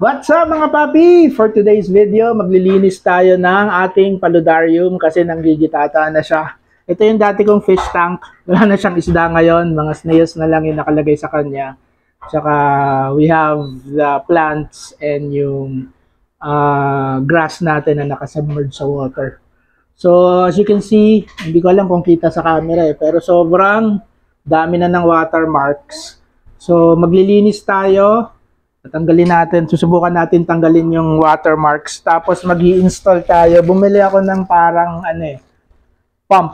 What's up mga papi? For today's video, maglilinis tayo ng ating paludarium kasi nanggigitata na siya. Ito yung dati kong fish tank. Wala na siyang isda ngayon. Mga snails na lang yung nakalagay sa kanya. Tsaka we have the plants and yung grass natin na nakasubmerged sa water. So as you can see, hindi ko alam kung kita sa camera pero sobrang dami na ng watermarks. So maglilinis tayo. Tatanggalin natin, susubukan natin tanggalin yung watermarks. Tapos mag-i-install tayo. Bumili ako ng parang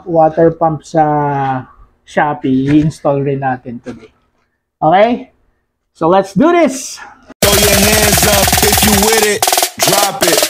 water pump sa Shopee. I-install rin natin today. Okay? So let's do this! Throw your hands up if you with it. Drop it.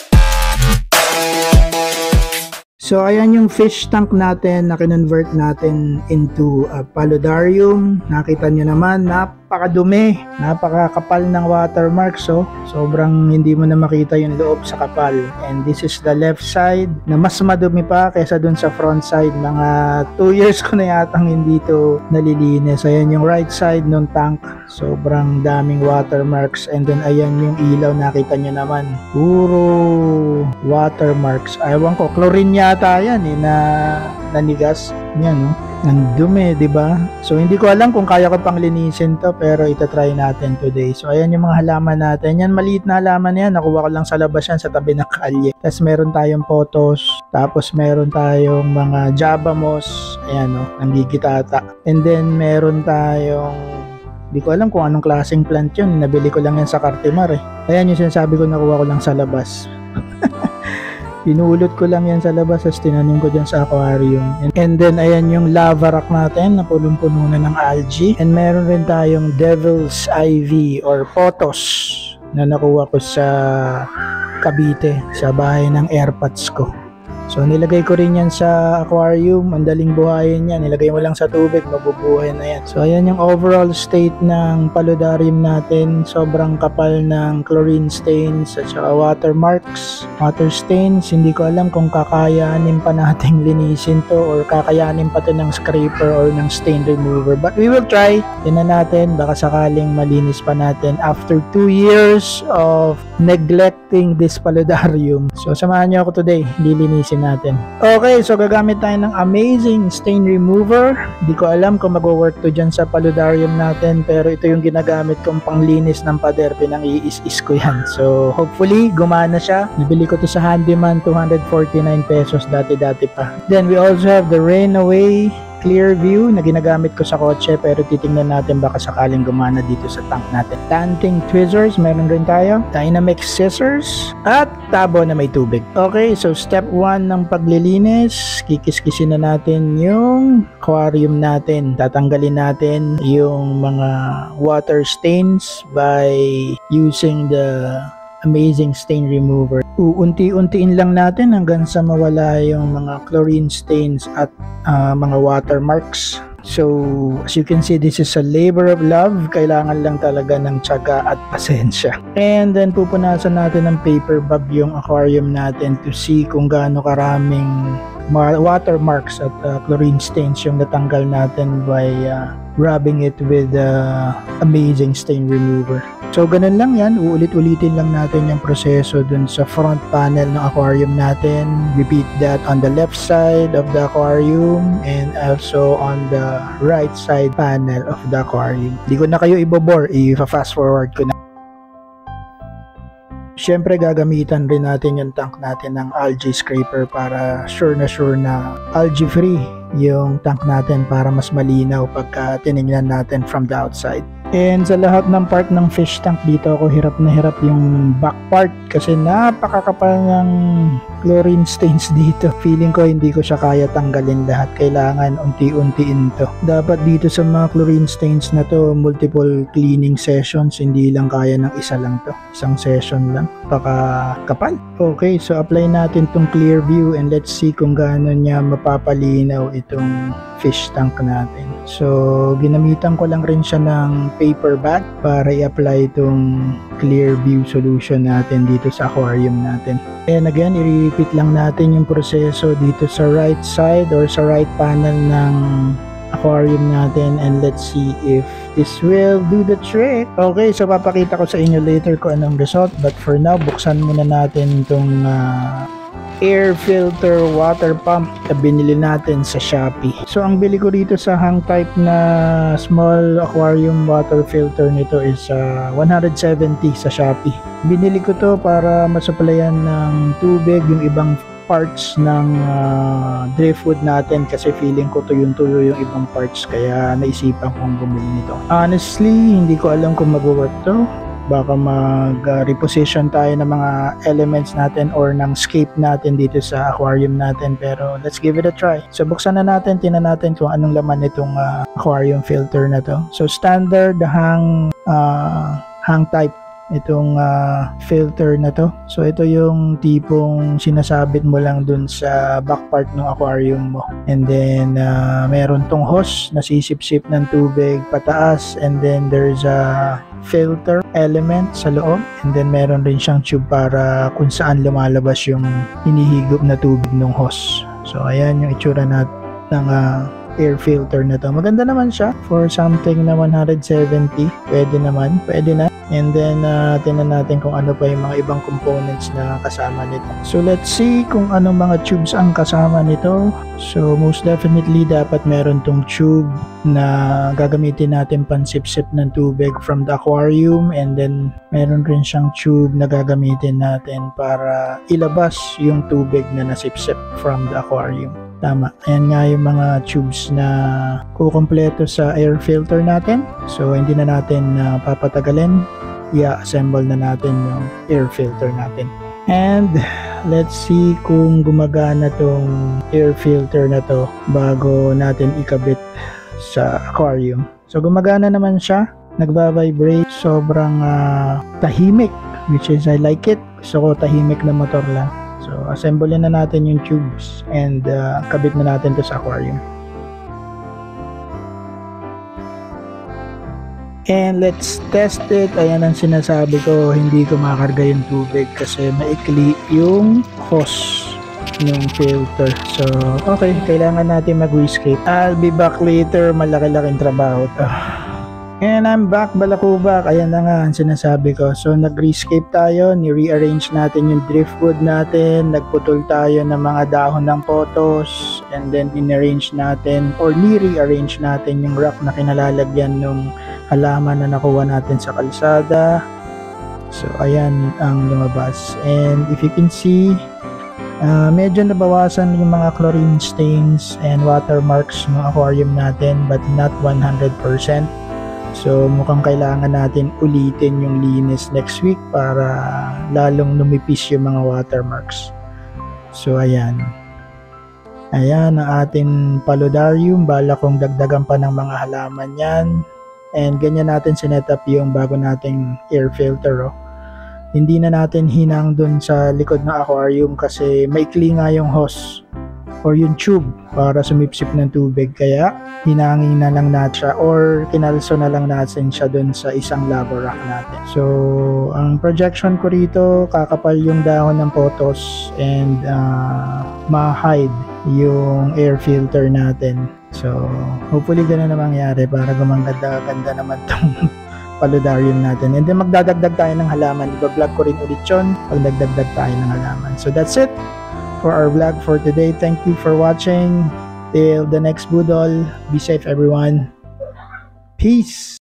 So ayan yung fish tank natin na kinonvert natin into a paludarium. Nakita nyo naman, napakadumi, napakakapal ng watermark. So sobrang hindi mo na makita yung loob sa kapal. And this is the left side na mas madumi pa kaysa dun sa front side. Mga 2 years ko na yatang hindi to nalilinis. Ayan yung right side ng tank, sobrang daming watermarks. And then ayan yung ilaw, nakita nyo naman, puro watermarks. Ewan ko, chlorine yata yan na nanigas. Yan, no? Ang dumi, di ba? So hindi ko alam kung kaya ko pang linisin to, pero itatry natin today. So ayan yung mga halaman natin. Yan, maliit na halaman yan. Nakuha ko lang sa labas yan, sa tabi ng kalye. Tapos meron tayong potos. Tapos meron tayong mga java moss. Ayan, no? Nanggigitata. And then meron tayong, hindi ko alam kung anong klaseng plant yun. Nabili ko lang yan sa Cartimar eh. Ayan yung sinasabi ko, nakuha ko lang sa labas. Pinulot ko lang yan sa labas, as tinanim ko dyan sa aquarium. And then ayan yung lava rock natin na punong-puno na ng algae. And meron rin tayong devil's ivy or potos na nakuha ko sa Cavite, sa bahay ng airpods ko. So nilagay ko rin yan sa aquarium. Ang daling buhayin yan, nilagay mo lang sa tubig, mabubuhay na yan. So ayan yung overall state ng paludarium natin. Sobrang kapal ng chlorine stains at saka watermarks, water stains. Hindi ko alam kung kakayanin pa nating linisin to or kakayanin pa to ng scraper or ng stain remover, but we will try. Tingnan natin, baka sakaling malinis pa natin after 2 years of neglecting this paludarium. So samahan niyo ako today, lilinisin natin. Okay, so gagamit tayo ng amazing stain remover. Di ko alam kung mag-work to dyan sa paludarium natin, pero ito yung ginagamit kong panglinis ng pader. Pinang-iis-is ko yan. So hopefully gumana siya. Nabili ko to sa Handyman, 249 pesos dati-dati pa. Then we also have the Rainaway Clear View na ginagamit ko sa kotse, pero titingnan natin baka sakaling gumana dito sa tank natin. Tanting tweezers, meron rin tayo. Dynamic scissors at tabo na may tubig. Okay, so step 1 ng paglilinis, kikiskisin na natin yung aquarium natin. Tatanggalin natin yung mga water stains by using the amazing stain remover. Uunti-untiin lang natin hanggang sa mawala yung mga chlorine stains at mga watermarks. So as you can see, this is a labor of love. Kailangan lang talaga ng tiyaga at pasensya. And then pupunasan natin ng paper bag yung aquarium natin to see kung gaano karaming watermarks at chlorine stains yung natanggal natin by rubbing it with amazing stain remover. So ganun lang yan, uulit-ulitin lang natin yung proseso dun sa front panel ng aquarium natin. Repeat that on the left side of the aquarium and also on the right side panel of the aquarium. Hindi ko na kayo ibobore, i-fast forward ko na. Siyempre gagamitan rin natin yung tank natin ng algae scraper para sure na algae free yung tank natin para mas malinaw pagka tinignan natin from the outside. And sa lahat ng part ng fish tank dito ako hirap na hirap yung back part kasi napakakapal ng chlorine stains dito. Feeling ko hindi ko siya kaya tanggalin lahat. Kailangan unti-untiin to. Dapat dito sa mga chlorine stains na to, multiple cleaning sessions. Hindi lang kaya ng isa lang to. Isang session lang. Baka kapal. Okay, so apply natin tong clear view and let's see kung gaano niya mapapalinaw itong fish tank natin. So ginamitan ko lang rin siya ng paper bag para i-apply itong clear view solution natin dito sa aquarium natin. And again, i-repeat lang natin yung proseso dito sa right side or sa right panel ng aquarium natin, and let's see if this will do the trick. Okay, so papakita ko sa inyo later kung anong result, but for now, buksan muna natin itong air filter water pump na binili natin sa Shopee. So ang bili ko dito sa hang type na small aquarium water filter nito is 170 sa Shopee. Binili ko to para masuplayan ng tubig yung ibang parts ng driftwood natin, kasi feeling ko tuyong-tuyo yung ibang parts, kaya naisipan kong bumili nito. Honestly, hindi ko alam kung mag-work to. Baka mag-reposition tayo ng mga elements natin or ng scape natin dito sa aquarium natin, pero let's give it a try. So buksan na natin, tingnan natin kung anong laman nitong aquarium filter na to. So standard hang type itong filter na to. So ito yung tipong sinasabit mo lang dun sa back part ng aquarium mo, and then meron tong hose na sisip-sip ng tubig pataas, and then there's a filter element sa loob, and then meron rin siyang tube para kung saan lumalabas yung hinihigop na tubig ng hose. So ayan yung itsura natin ng air filter na to. Maganda naman siya for something na 170. Pwede na. And then tingnan natin kung ano pa yung mga ibang components na kasama nito. So let's see kung ano mga tubes ang kasama nito. So most definitely dapat meron tong tube na gagamitin natin pansip-sip ng tubig from the aquarium, and then meron rin siyang tube na gagamitin natin para ilabas yung tubig na nasip-sip from the aquarium. Tama. Ayan nga yung mga tubes na kukumpleto sa air filter natin. So hindi na natin papatagalin. I-assemble na natin yung air filter natin. And let's see kung gumagana tong air filter na to bago natin ikabit sa aquarium. So gumagana naman siya. Nagba-vibrate. Sobrang tahimik, which is I like it. Gusto ko tahimik na motor lang. So, assemble na natin yung tubes and kabit na natin to sa aquarium. And let's test it. Ayan ang sinasabi ko, hindi ko makarga yung tubig kasi maikli yung hose ng filter. So, okay, kailangan natin mag-rescape. I'll be back later. Malaki-laking trabaho to. And I'm back, balakubak. Ayan na nga ang sinasabi ko. So nag-rescape tayo, ni-rearrange natin yung driftwood natin, nagputol tayo ng mga dahon ng potos, and then in-arrange natin or ni-rearrange natin yung rock na kinalalagyan ng halaman na nakuha natin sa kalsada. So ayan ang lumabas. And if you can see, medyo nabawasan yung mga chlorine stains and watermarks ng aquarium natin, but not 100%. So mukhang kailangan natin ulitin yung linis next week para lalong numipis yung mga watermarks. So ayan ang ating paludarium. Bala kong dagdagan pa ng mga halaman yan, and ganyan natin sinetup yung bago nating air filter. Hindi na natin hinang dun sa likod ng aquarium kasi maikli nga yung hose or yung tube para sumipsip ng tubig, kaya hinangin na lang natin siya or kinalso na lang natin siya dun sa isang lava rock natin. So ang projection ko rito, kakapal yung dahon ng potos and ma-hide yung air filter natin. So hopefully ganun na mangyari para gumaganda-ganda naman tong paludarium natin. And then magdadagdag tayo ng halaman. Iba-vlog ko rin ulit yun pag nagdagdag tayo ng halaman. So that's it for our vlog for today. Thank you for watching. Till the next Budol. Be safe everyone. Peace.